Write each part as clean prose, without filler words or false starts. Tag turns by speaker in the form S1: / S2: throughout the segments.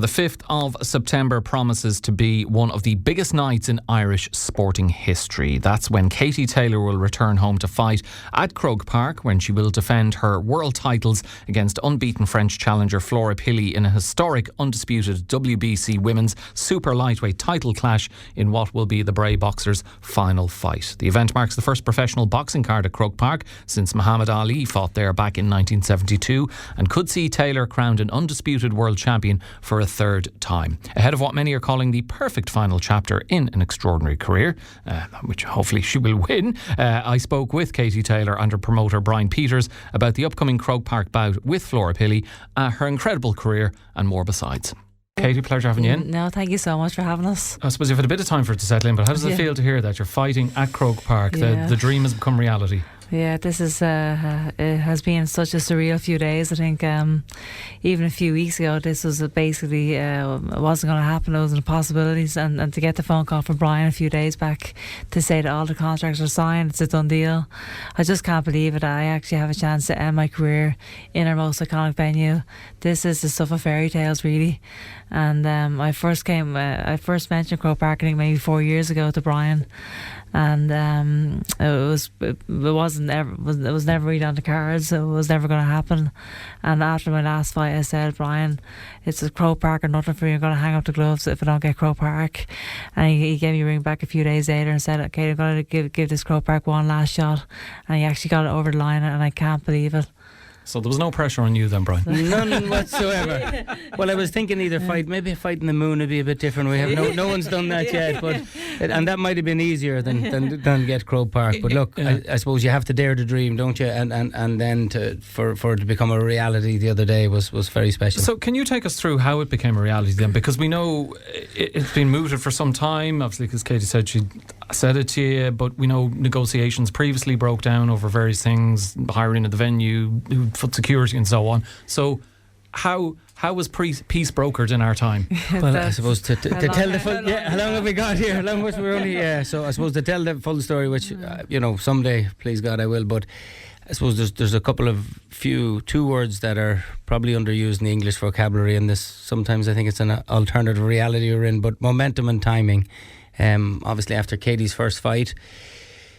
S1: Now, the 5th of September promises to be one of the biggest nights in Irish sporting history. That's when Katie Taylor will return home to fight at Croke Park, when she will defend her world titles against unbeaten French challenger Flora Pili in a historic undisputed WBC women's super lightweight title clash in what will be the Bray boxers' final fight. The event marks the first professional boxing card at Croke Park since Muhammad Ali fought there back in 1972, and could see Taylor crowned an undisputed world champion for a third time, ahead of what many are calling the perfect final chapter in an extraordinary career, which hopefully she will win. I spoke with Katie Taylor and her promoter Brian Peters about the upcoming Croke Park bout with Flora Pili, her incredible career and more besides. Katie, pleasure having you in.
S2: No, thank you so much for having us.
S1: I suppose you've had a bit of time for it to settle in, but how does it feel to hear that you're fighting at Croke Park? The dream has become reality.
S2: Yeah, this is it has been such a surreal few days. I think even a few weeks ago, this was basically it wasn't going to happen. It was a possibilities, and to get the phone call from Brian a few days back to say that all the contracts are signed, it's a done deal. I just can't believe it. I actually have a chance to end my career in our most iconic venue. This is the stuff of fairy tales, really. And I first mentioned Croke Park, I think maybe 4 years ago, to Brian. And it was never really on the cards. It was never going to happen. And after my last fight, I said, Brian, it's a Croke Park or nothing for you. I'm going to hang up the gloves if I don't get Croke Park. And he gave me a ring back a few days later and said, okay, I'm going to give this Croke Park one last shot. And he actually got it over the line, and I can't believe it.
S1: So there was no pressure on you then, Brian?
S3: None whatsoever. Well, I was thinking maybe a fight in the moon would be a bit different. We have no one's done that yet, and that might have been easier than get Croke Park. But look, I suppose you have to dare to dream, don't you? And then for it to become a reality the other day was very special.
S1: So can you take us through how it became a reality then? Because we know it's been mooted for some time, obviously, because Katie said she said it to you, but we know negotiations previously broke down over various things, hiring of the venue, foot security and so on. So how was peace brokered in our time?
S3: Well, I suppose to tell the full... how long have we got here? How long was we only... so I suppose to tell the full story, which, someday, please God, I will, but I suppose there's a couple of two words that are probably underused in the English vocabulary, and this, sometimes I think it's an alternative reality we're in, but momentum and timing. Obviously after Katie's first fight,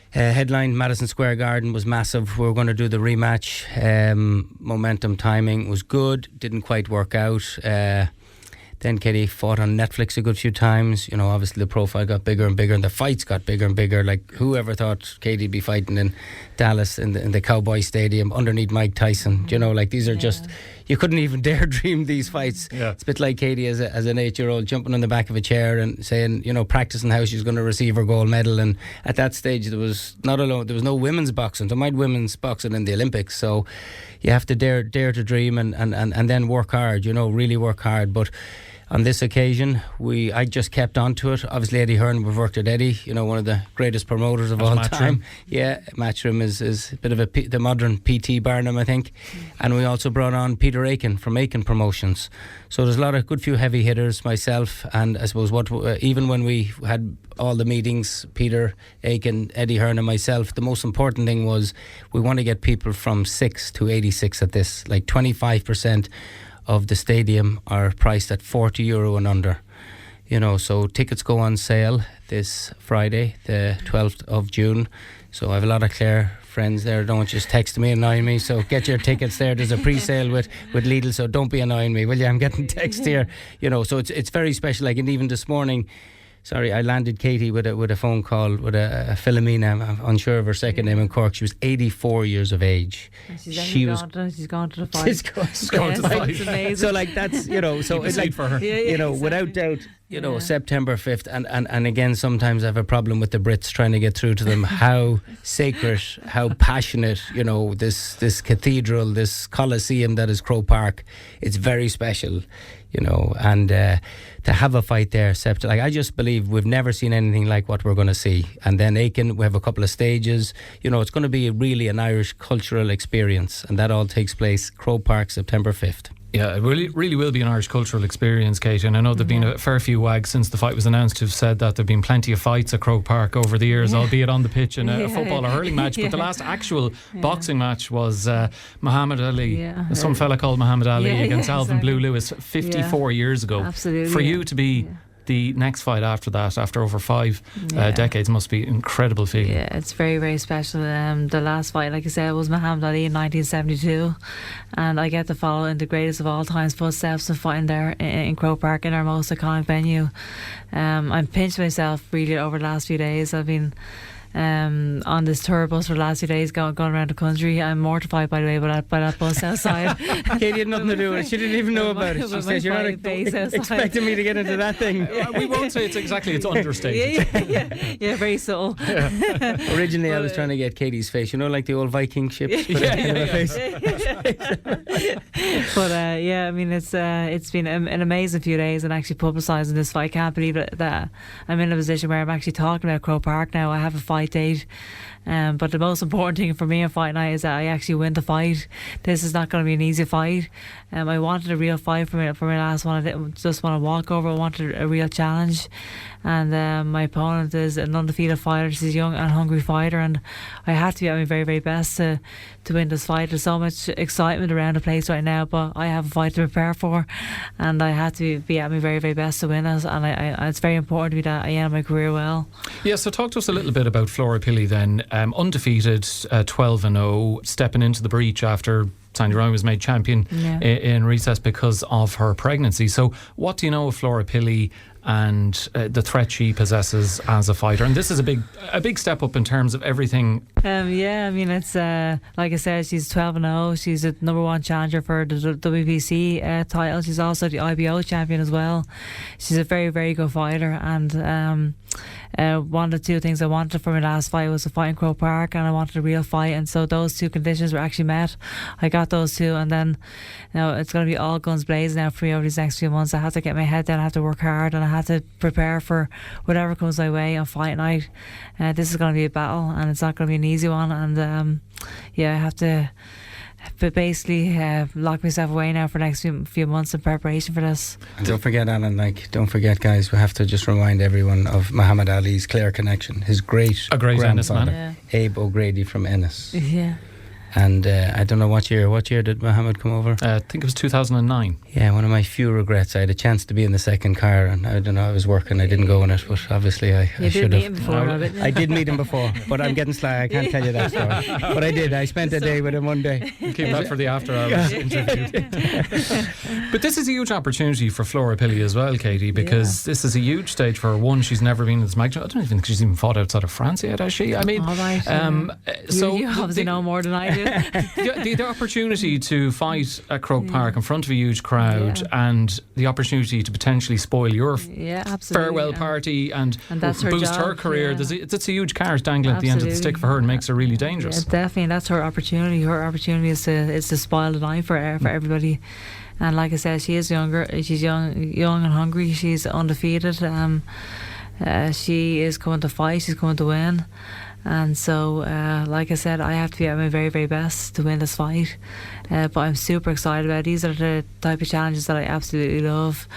S3: headline Madison Square Garden was massive. We were going to do the rematch. Momentum, timing was good, didn't quite work out. Then Katie fought on Netflix a good few times. Obviously the profile got bigger and bigger, and the fights got bigger and bigger. Like, whoever thought Katie'd be fighting in Dallas in the Cowboy Stadium underneath Mike Tyson? These are just, you couldn't even dare dream these fights. It's a bit like Katie as an 8-year-old jumping on the back of a chair and saying, practicing how she's going to receive her gold medal. And at that stage there was no women's boxing. There might women's boxing in the Olympics. So you have to dare to dream and then work hard. Really work hard. But on this occasion, I just kept on to it. Obviously, Eddie Hearn, we've worked with Eddie, one of the greatest promoters of all time. Yeah, Matchroom is a bit of the modern PT Barnum, I think. And we also brought on Peter Aiken from Aiken Promotions. So there's a good few heavy hitters, myself, and I suppose even when we had all the meetings, Peter Aiken, Eddie Hearn and myself, the most important thing was we want to get people from 6 to 86 at this, like 25% of the stadium are priced at €40 and under. So tickets go on sale this Friday, the 12th of June. So I have a lot of Clare friends there. Don't just text me and annoy me. So get your tickets there. There's a pre-sale with Lidl, so don't be annoying me, will you? I'm getting text here. So it's very special. Like, and even this morning, I landed Katie with a phone call with a Philomena, I'm unsure of her second name, in Cork. She was 84 years of age.
S2: She's gone to the fight.
S1: She's gone to the fight.
S2: It's amazing.
S3: So that's, so it's like,
S1: for her.
S2: Exactly.
S3: Without doubt, September 5th. And again, sometimes I have a problem with the Brits trying to get through to them how sacred, how passionate, this cathedral, this Coliseum that is Croke Park. It's very special, and to have a fight there, I just believe we've never seen anything like what we're going to see. And then Aiken, we have a couple of stages. It's going to be really an Irish cultural experience, and that all takes place Croke Park, September 5th.
S1: Yeah, it really will be an Irish cultural experience, Kate. And I know there've been a fair few wags since the fight was announced who've said that there've been plenty of fights at Croke Park over the years, albeit on the pitch in a football or hurling match. But the last actual boxing match was Muhammad Ali, some fella called Muhammad Ali against Alvin Blue Lewis 54 years ago.
S2: Absolutely.
S1: For you to be the next fight after that, after over 5 decades, must be an incredible feeling.
S2: Yeah, it's very, very special. The last fight, like I said, was Muhammad Ali in 1972, and I get to follow in the greatest of all time's footsteps and fighting there in Croke Park, in our most iconic venue. I'm pinched myself really over the last few days. I've been on this tour bus for the last few days, going around the country. I'm mortified, by the way, by that bus outside.
S3: Katie had nothing to do with it. She didn't even know about it. She says, "You're not expecting me to get into that thing."
S1: We won't say it's understated.
S2: Yeah, very subtle.
S3: Originally, I was trying to get Katie's face, like the old Viking ships. But
S2: I mean, it's been an amazing few days, and actually publicising this fight. I can't believe that I'm in a position where I'm actually talking about Croke Park now. I have a fight date, but the most important thing for me in fight night is that I actually win the fight. This is not going to be an easy fight. I wanted a real fight for my last one. I didn't just want to walk over. I wanted a real challenge, and my opponent is an undefeated fighter. She's a young and hungry fighter, and I had to be at my very, very best to win this fight. There's so much excitement around the place right now, but I have a fight to prepare for, and I had to be at my very, very best to win it, and it's very important to me that I end my career well.
S1: Yeah, so talk to us a little bit about Flora Pili then. Undefeated, 12-0, stepping into the breach after Sandy Ryan was made champion in recess because of her pregnancy. So what do you know of Flora Pili and the threat she possesses as a fighter? And this is a big step up in terms of everything. I
S2: mean, it's like I said, she's 12-0. She's the number one challenger for the WBC title. She's also the IBO champion as well. She's a very, very good fighter, and one of the two things I wanted for my last fight was a fight in Croke Park, and I wanted a real fight, and so those two conditions were actually met. I got those two, and then it's going to be all guns blazing now for me over these next few months. I have to get my head down, I have to work hard, and I have to prepare for whatever comes my way on fight night. This is going to be a battle, and it's not going to be an easy one, and I have to basically lock myself away now for the next few months in preparation for this.
S3: And don't forget, Alan, don't forget, guys, we have to just remind everyone of Muhammad Ali's Clare connection. His great grandfather, Abe O'Grady from Ennis.
S2: Yeah.
S3: And I don't know what year did Muhammad come over?
S1: I think it was 2009.
S3: Yeah, one of my few regrets. I had a chance to be in the second car, and I don't know, I was working, I didn't go in it, but obviously I should have. I did meet him before, but I'm getting slag, I can't tell you that story. But I did, I spent a day with him one day.
S1: Keep that for the after hours interview. But this is a huge opportunity for Flora Pili as well, Katie, because this is a huge stage for her. One, she's never been in this match. I don't even think she's even fought outside of France yet, has she? I mean,
S2: so you obviously know more than I do.
S1: The opportunity to fight at Croke Park in front of a huge crowd, and the opportunity to potentially spoil your farewell party and
S2: boost
S1: her career. It's a huge carrot dangling at the end of the stick for her, and makes her really dangerous.
S2: Yeah, definitely, and that's her opportunity. Her opportunity is to spoil the night for everybody. And like I said, she is younger. She's young and hungry. She's undefeated. She is coming to fight. She's coming to win. And so, like I said, I have to be at my very, very best to win this fight. But I'm super excited about it. These are the type of challenges that I absolutely love.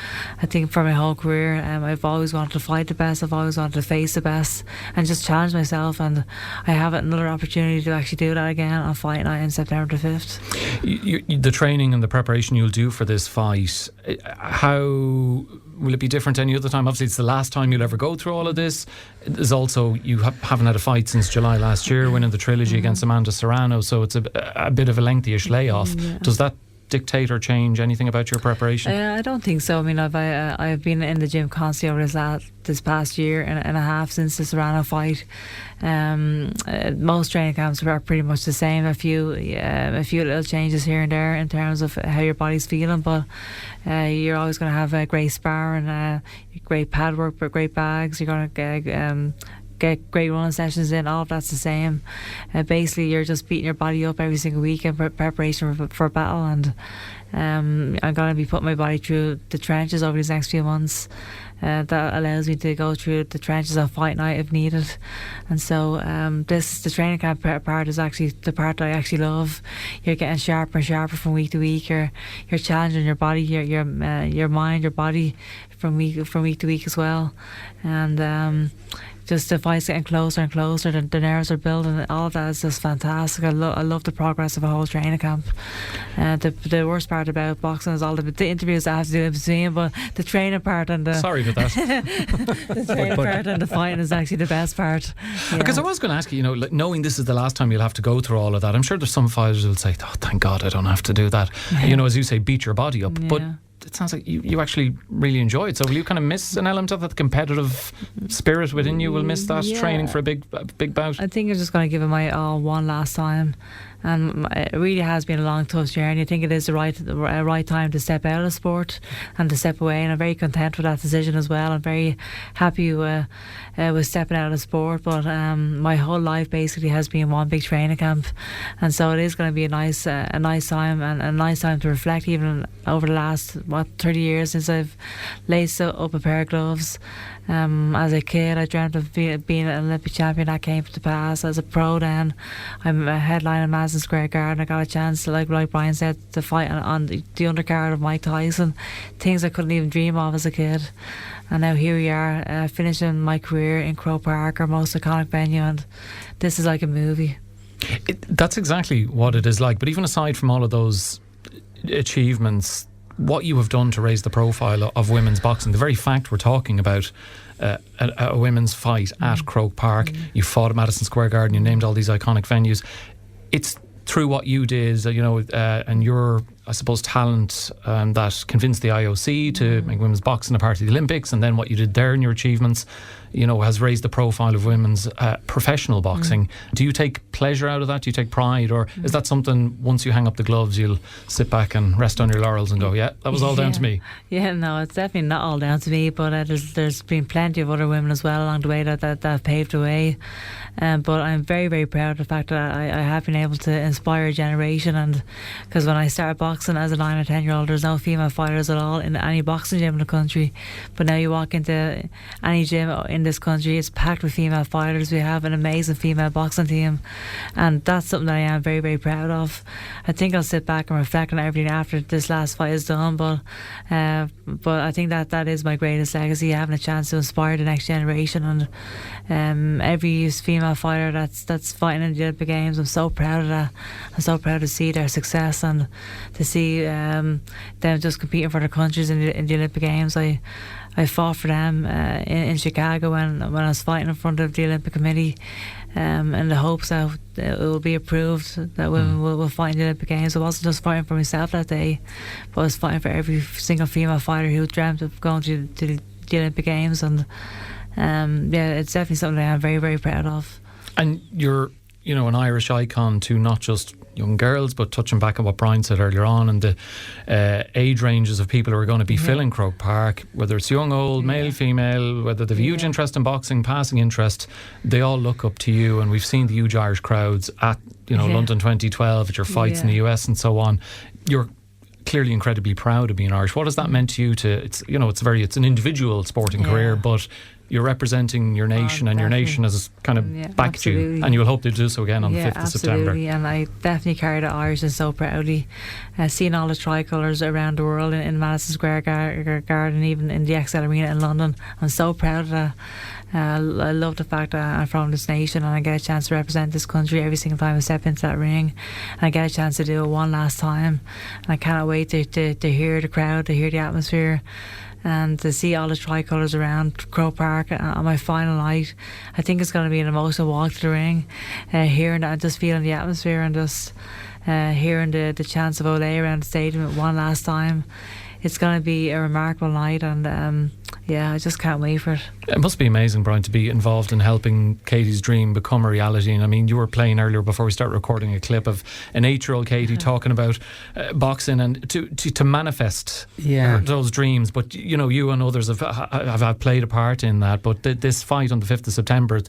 S2: I think for my whole career, I've always wanted to fight the best. I've always wanted to face the best and just challenge myself. And I have another opportunity to actually do that again on fight night on September the 5th.
S1: The training and the preparation you'll do for this fight, how will it be different any other time? Obviously, it's the last time you'll ever go through all of this. There's also, you haven't had a fight since July last year, winning the trilogy against Amanda Serrano, so it's a bit of a lengthyish layoff. Yeah. Does that dictate or change anything about your preparation?
S2: I don't think so. I mean, I've been in the gym constantly over this past year and a half since the Serrano fight. Most training camps are pretty much the same. A few little changes here and there in terms of how your body's feeling, but you're always going to have a great spar and great pad work, but great bags. You're going to get get great running sessions in. All of that's the same. Basically, you're just beating your body up every single week in preparation for battle, and I'm going to be putting my body through the trenches over these next few months. That allows me to go through the trenches on fight night if needed. And so the training camp part is actually the part that I actually love. You're getting sharper and sharper from week to week. You're challenging your body, your mind, your body from week to week as well. And just the fight's getting closer and closer, the nerves are building, all of that is just fantastic. I love the progress of a whole training camp. The worst part about boxing is all the interviews I have to do in between, but the training part and the...
S1: Sorry about that.
S2: the training part and the fighting is actually the best part.
S1: Because I was going to ask you, like, knowing this is the last time you'll have to go through all of that, I'm sure there's some fighters who will say, oh, thank God I don't have to do that. As you say, beat your body up. But it sounds like you actually really enjoy it. So will you kind of miss an element of that? The competitive spirit within you will miss that training for a big bout?
S2: I think I'm just going to give it my all one last time. And it really has been a long, tough journey. I think it is the right time to step out of sport and to step away, and I'm very content with that decision as well. I'm very happy with stepping out of sport, but my whole life basically has been one big training camp, and so it is going to be a nice time, and a nice time to reflect, even over the last 30 years since I've laced up a pair of gloves. As a kid, I dreamt of being an Olympic champion. That came to pass. As a pro, then I'm a headline in Madison Square Garden. I got a chance, like Brian said, to fight on the undercard of Mike Tyson. Things I couldn't even dream of as a kid. And now here we are, finishing my career in Croke Park, our most iconic venue, and this is like a movie.
S1: That's exactly what it is like. But even aside from all of those achievements, what you have done to raise the profile of women's boxing, the very fact we're talking about a women's fight at Croke Park, you fought at Madison Square Garden, you named all these iconic venues, it's through what you did, and your, I suppose, talent that convinced the IOC to make women's boxing a part of the Olympics, and then what you did there and your achievements, has raised the profile of women's professional boxing. Do you take pleasure out of that? Do you take pride? Or is that something, once you hang up the gloves, you'll sit back and rest on your laurels and go, yeah, that was all down to me? Yeah,
S2: no, it's definitely not all down to me, but there's been plenty of other women as well along the way that have paved the way. But I'm very, very proud of the fact that I have been able to inspire a generation, and because when I started boxing as a 9 or 10 year old, there's no female fighters at all in any boxing gym in the country, but now you walk into any gym in this country, it's packed with female fighters. We have an amazing female boxing team, and that's something that I am very, very proud of. I think I'll sit back and reflect on everything after this last fight is done, but I think that is my greatest legacy, having a chance to inspire the next generation. And every female fighter that's fighting in the Olympic Games, I'm so proud of that. I'm so proud to see their success and to see them just competing for their countries in the Olympic Games. I fought for them in Chicago when I was fighting in front of the Olympic Committee, in the hopes that it will be approved that women will fight in the Olympic Games. I wasn't just fighting for myself that day, but I was fighting for every single female fighter who dreamt of going to the Olympic Games. And it's definitely something that I'm very, very proud of.
S1: And you're, an Irish icon to not just young girls, but touching back on what Brian said earlier on, and the age ranges of people who are going to be filling Croke Park, whether it's young, old, male, female, whether they've a huge interest in boxing, passing interest, they all look up to you. And we've seen the huge Irish crowds at London 2012, at your fights in the US and so on. You're clearly incredibly proud of being Irish. What has that meant to you? It's an individual sporting career, but you're representing your nation, and your nation has kind of backed you, and you'll hope to do so again on the 5th of September.
S2: Absolutely, and I definitely carry the Irish and so proudly. Seeing all the tricolours around the world in Madison Square Garden, even in the XL Arena in London, I'm so proud of that. I love the fact that I'm from this nation, and I get a chance to represent this country every single time I step into that ring, and I get a chance to do it one last time, and I cannot wait to hear the crowd, to hear the atmosphere, and to see all the tricolours around Croke Park on my final night. I think it's going to be an emotional walk to the ring, hearing that, just feeling the atmosphere, and just hearing the chants of Olé around the stadium one last time. it's going to be a remarkable night, and I just can't wait for it.
S1: It must be amazing, Brian, to be involved in helping Katie's dream become a reality. And I mean, you were playing earlier before we started recording a clip of an 8-year-old Katie talking about boxing, and to manifest those dreams. But you and others have played a part in that. But this fight on the 5th of September,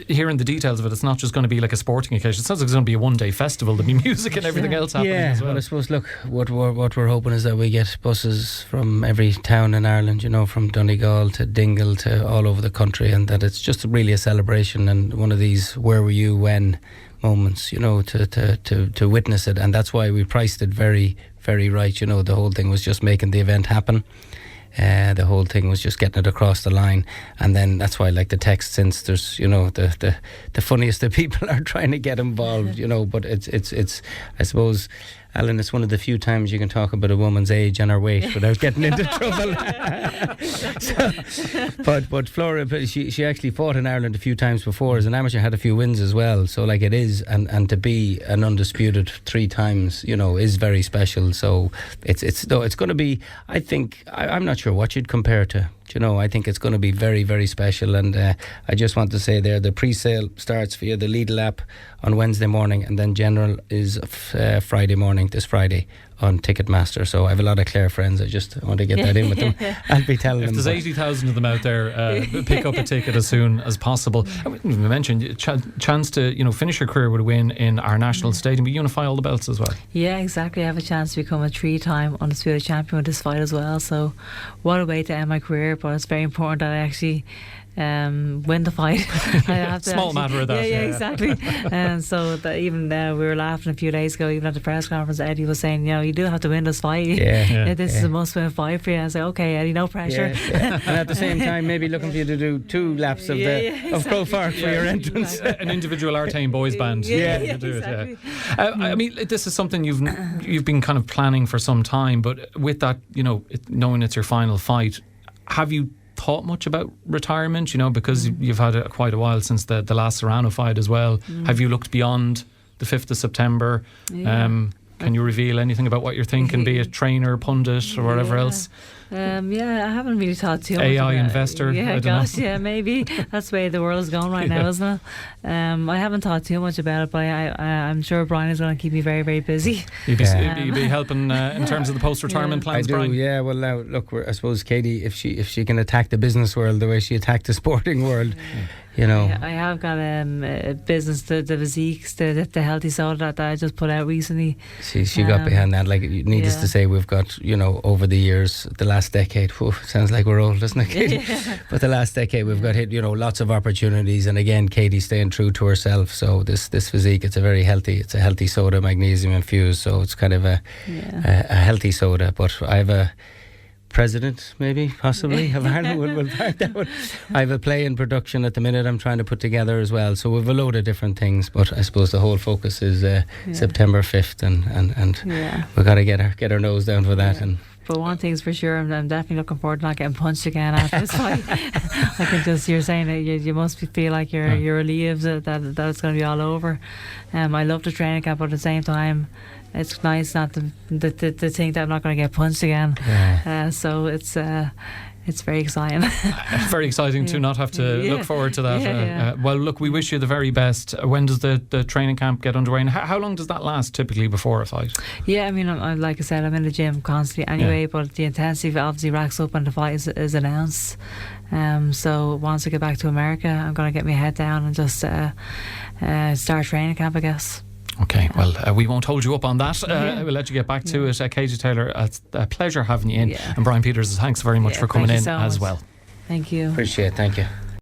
S1: hearing the details of it, it's not just going to be like a sporting occasion. It sounds like it's going to be a one-day festival. There'll be music and everything else happening as well.
S3: Well, I suppose, look, what we're hoping is that we get buses from every town in Ireland, from Donegal to Dingle to all over the country, and that it's just really a celebration and one of these where were you when moments, to witness it. And that's why we priced it very, very right. The whole thing was just making the event happen. The whole thing was just getting it across the line, and then that's why, like the text, since there's the funniest of people are trying to get involved, but it's I suppose, Alan, it's one of the few times you can talk about a woman's age and her weight without getting into trouble. But Flora, she actually fought in Ireland a few times before as an amateur, had a few wins as well. So like it is, and to be an undisputed 3 times, is very special. So it's going to be. I think I'm not sure what you'd compare to. I think it's going to be very, very special. And I just want to say there, the pre-sale starts via the Lidl app on Wednesday morning, and then general is Friday morning, this Friday, on Ticketmaster. So I have a lot of Clare friends. I just want to get that in with them. I'll be telling them.
S1: If there's 80,000 of them out there, pick up a ticket as soon as possible. We mentioned chance to finish your career with a win in our national stadium, but unify all the belts as well.
S2: Yeah, exactly. I have a chance to become a 3-time undisputed champion with this fight as well. So what a way to end my career, but it's very important that I actually win the fight.
S1: Small matter of that.
S2: Yeah, exactly. And so that even we were laughing a few days ago, even at the press conference, Eddie was saying, you do have to win this fight. This is a must-win fight for you. I was like, okay, Eddie, no pressure.
S3: And at the same time, maybe looking for you to do 2 laps of Croke Park for your entrance.
S1: An individual Artane boys band.
S2: Exactly.
S1: I mean, this is something you've been kind of planning for some time, but with that, knowing it's your final fight, have you thought much about retirement, because you've had quite a while since the last Serrano fight as well? Have you looked beyond the 5th of September? Can you reveal anything about what you're thinking, be it trainer, pundit or whatever else?
S2: I haven't really thought too much
S1: AI
S2: about
S1: investor.
S2: I don't know. Maybe that's the way the world is going right now, isn't it? I haven't thought too much about it, but I'm sure Brian is going to keep me very, very busy.
S1: You'd be helping in terms of the post-retirement plans,
S3: I do,
S1: Brian?
S3: yeah. Well, now look, I suppose Katie, if she can attack the business world the way she attacked the sporting world,
S2: I have got a business, the physiques, the healthy soda that I just put out recently.
S3: She got behind that. Like, needless to say, we've got, over the years, the last decade, sounds like we're old, doesn't it, Katie? But the last decade we've got lots of opportunities, and again, Katie staying true to herself. So this physique, it's a healthy soda, magnesium infused, so it's kind of a healthy soda. But I have a president, maybe, possibly, of Ireland. We'll park that one. I have a play in production at the minute I'm trying to put together as well, so we've a load of different things, but I suppose the whole focus is September 5th, and we've got to get our nose down for that. And
S2: but one thing's for sure, I'm definitely looking forward to not getting punched again after this fight. I can just, you're saying that you must feel like you're relieved that it's going to be all over. I love the training camp, but at the same time, it's nice not to think that I'm not going to get punched again. So it's very exciting.
S1: Very exciting to not have to look forward to that. Well, look, we wish you the very best. When does the training camp get underway, and how long does that last typically before a fight?
S2: I mean, like I said, I'm in the gym constantly anyway, but the intensity obviously racks up when the fight is announced. So once I get back to America, I'm going to get my head down and just start training camp, I guess.
S1: Okay, well, we won't hold you up on that. We'll let you get back to it. Katie Taylor, it's a pleasure having you in. And Brian Peters, thanks very much for coming in as well.
S2: Thank you.
S3: Appreciate it, thank you.